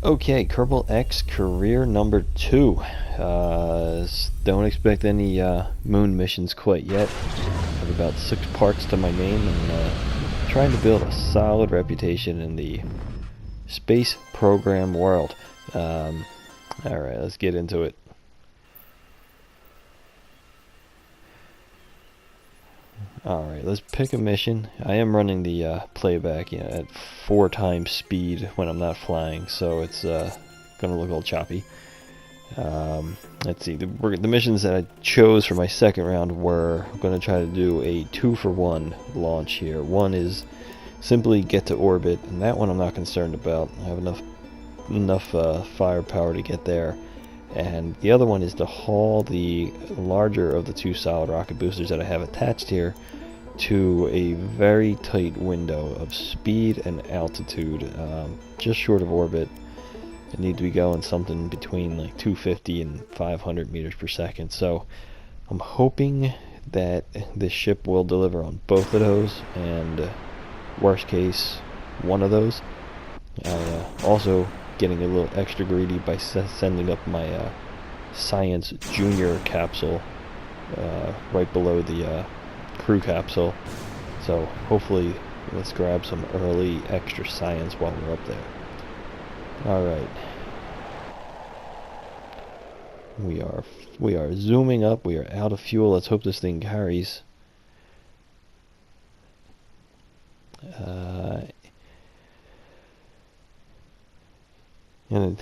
Okay, Kerbal X career number 2. Don't expect any moon missions quite yet. I have about 6 parts to my name and trying to build a solid reputation in the space program world. Alright, let's get into it. Alright, let's pick a mission. I am running the playback at 4 times speed when I'm not flying, so it's gonna look a little choppy. Let's see, the missions that I chose for my second round were going to try to do a 2-for-1 launch here. One is simply get to orbit, and that one I'm not concerned about. I have enough firepower to get there. And the other one is to haul the larger of the 2 solid rocket boosters that I have attached here to a very tight window of speed and altitude, just short of orbit. I need to be going something between like 250 and 500 meters per second. So I'm hoping that this ship will deliver on both of those, and worst case, one of those. Also getting a little extra greedy by sending up my Science Junior capsule right below the crew capsule. So hopefully let's grab some early extra science while we're up there. Alright. We are zooming up. We are out of fuel. Let's hope this thing carries.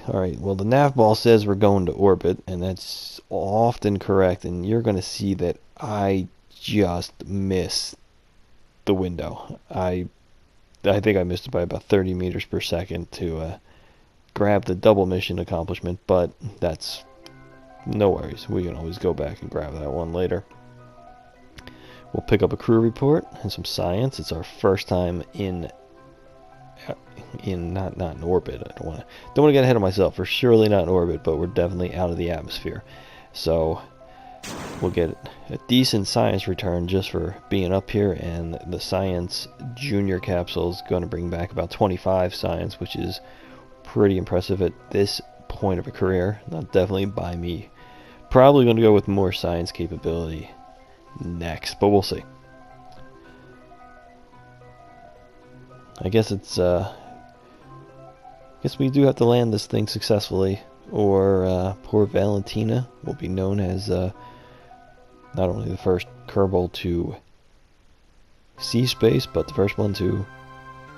Alright, well, the nav ball says we're going to orbit, and that's often correct, and you're going to see that I just missed the window. I think I missed it by about 30 meters per second to grab the double mission accomplishment, but that's no worries. We can always go back and grab that one later. We'll pick up a crew report and some science. It's our first time in not in orbit. I don't want to get ahead of myself. We're surely not in orbit, but we're definitely out of the atmosphere. So we'll get a decent science return just for being up here, and the Science Junior capsule is going to bring back about 25 science, which is pretty impressive at this point of a career. Not definitely by me. Probably going to go with more science capability next, but we'll see. I guess we do have to land this thing successfully, or poor Valentina will be known as not only the first Kerbal to see space, but the first one to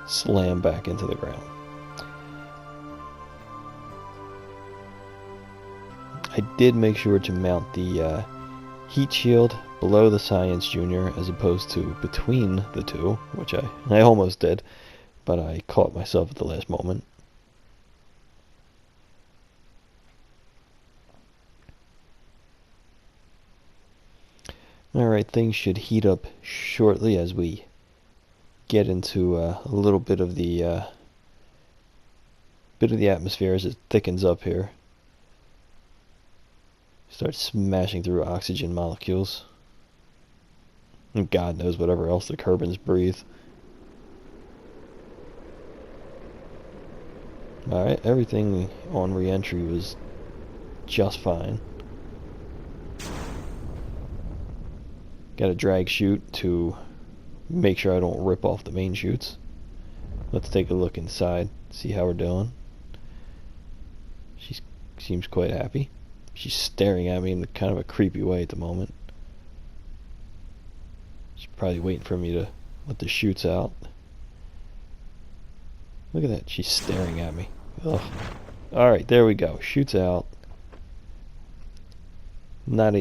slam back into the ground. I did make sure to mount the heat shield below the Science Junior as opposed to between the two, which I almost did, but I caught myself at the last moment. Alright, things should heat up shortly as we get into a little bit of the atmosphere as it thickens up here. Start smashing through oxygen molecules. And God knows whatever else the Kerbans breathe. Alright, everything on re-entry was just fine. Got a drag chute to make sure I don't rip off the main chutes. Let's take a look inside, see how we're doing. She seems quite happy. She's staring at me in kind of a creepy way at the moment. She's probably waiting for me to let the chutes out. Look at that, she's staring at me. Ugh. Alright, there we go. Chutes out. Not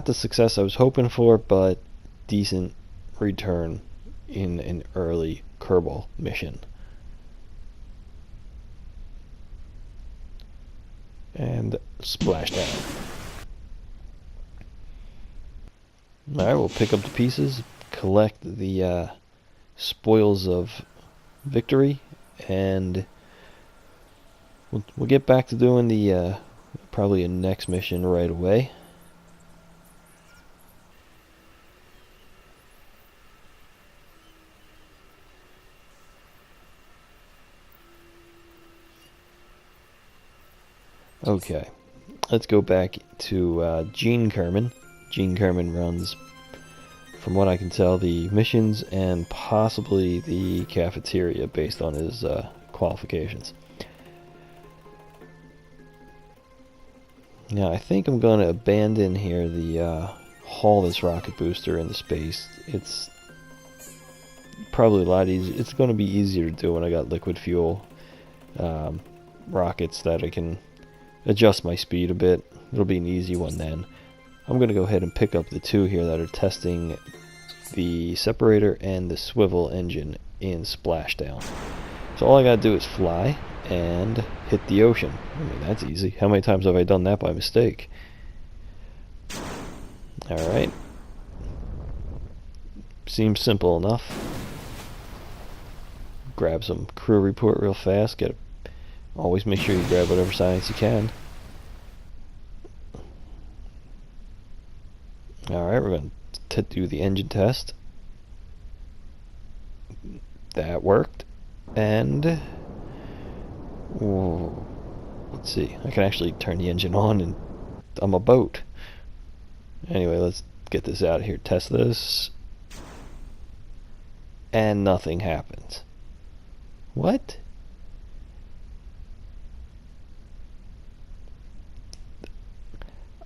the success I was hoping for, but decent return in an early Kerbal mission. And splashdown. Alright, we'll pick up the pieces, collect the spoils of victory, and we'll get back to doing the probably a next mission right away. Okay, let's go back to Gene Kerman. Gene Kerman runs, from what I can tell, the missions and possibly the cafeteria based on his qualifications. Now I think I'm going to abandon here the haul this rocket booster into space. It's probably a lot easier. It's going to be easier to do when I got liquid fuel rockets that I can adjust my speed a bit. It'll be an easy one then. I'm going to go ahead and pick up the two here that are testing the separator and the swivel engine in splashdown. So all I got to do is fly and hit the ocean. I mean, that's easy. How many times have I done that by mistake? Alright. Seems simple enough. Grab some crew report real fast. Always make sure you grab whatever science you can. Alright, we're going to do the engine test. That worked. And whoa, let's see. I can actually turn the engine on and I'm a boat. Anyway, let's get this out of here. Test this. And nothing happens. What?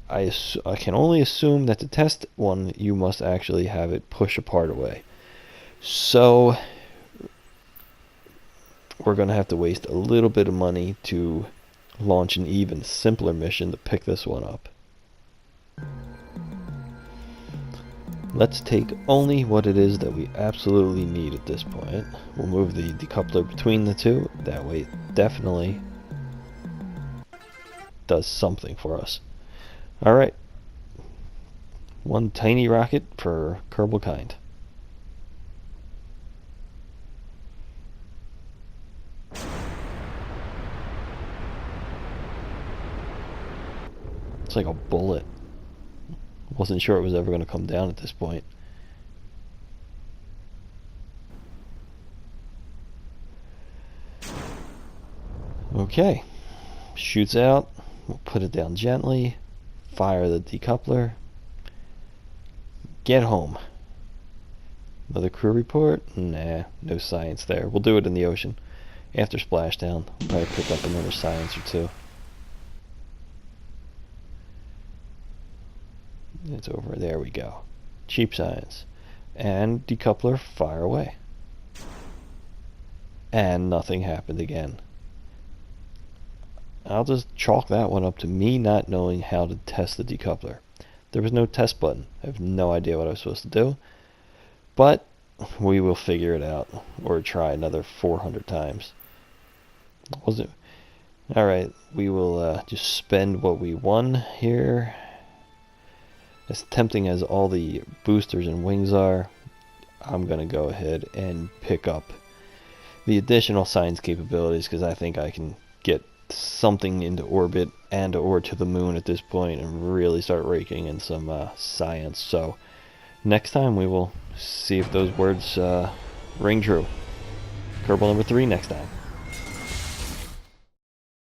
I can only assume that to test one, you must actually have it push a part away. So we're going to have to waste a little bit of money to launch an even simpler mission to pick this one up. Let's take only what it is that we absolutely need at this point. We'll move the decoupler between the two. That way it definitely does something for us. Alright. One tiny rocket for Kerbal kind. It's like a bullet. Wasn't sure it was ever going to come down at this point. Okay. Shoots out. We'll put it down gently. Fire the decoupler. Get home. Another crew report? Nah, no science there. We'll do it in the ocean. After splashdown, we'll probably pick up another science or two. It's over. There we go. Cheap science. And decoupler, fire away. And nothing happened again. I'll just chalk that one up to me not knowing how to test the decoupler. There was no test button. I have no idea what I was supposed to do. But we will figure it out. Or try another 400 times. Was it? Alright, we will just spend what we won here. As tempting as all the boosters and wings are, I'm going to go ahead and pick up the additional science capabilities because I think I can get something into orbit and or to the moon at this point and really start raking in some science. So next time we will see if those words ring true. Kerbal number 3 next time.